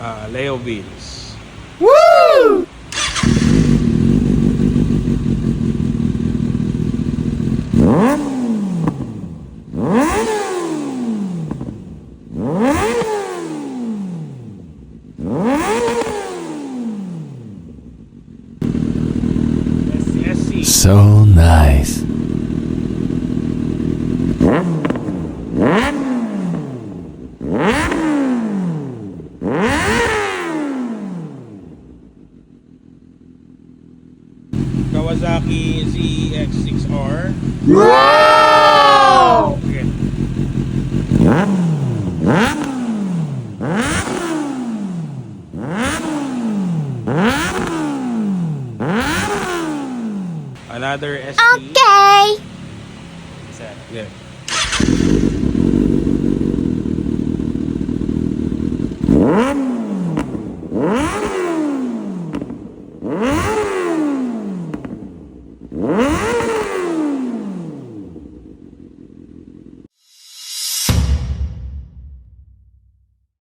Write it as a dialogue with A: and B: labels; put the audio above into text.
A: Leo wheels.
B: Woo!
A: SC.
B: So nice.
A: Kawasaki ZX6R.
B: Wow!
A: Okay. Another SC.
C: Okay.
A: Is that? Yeah.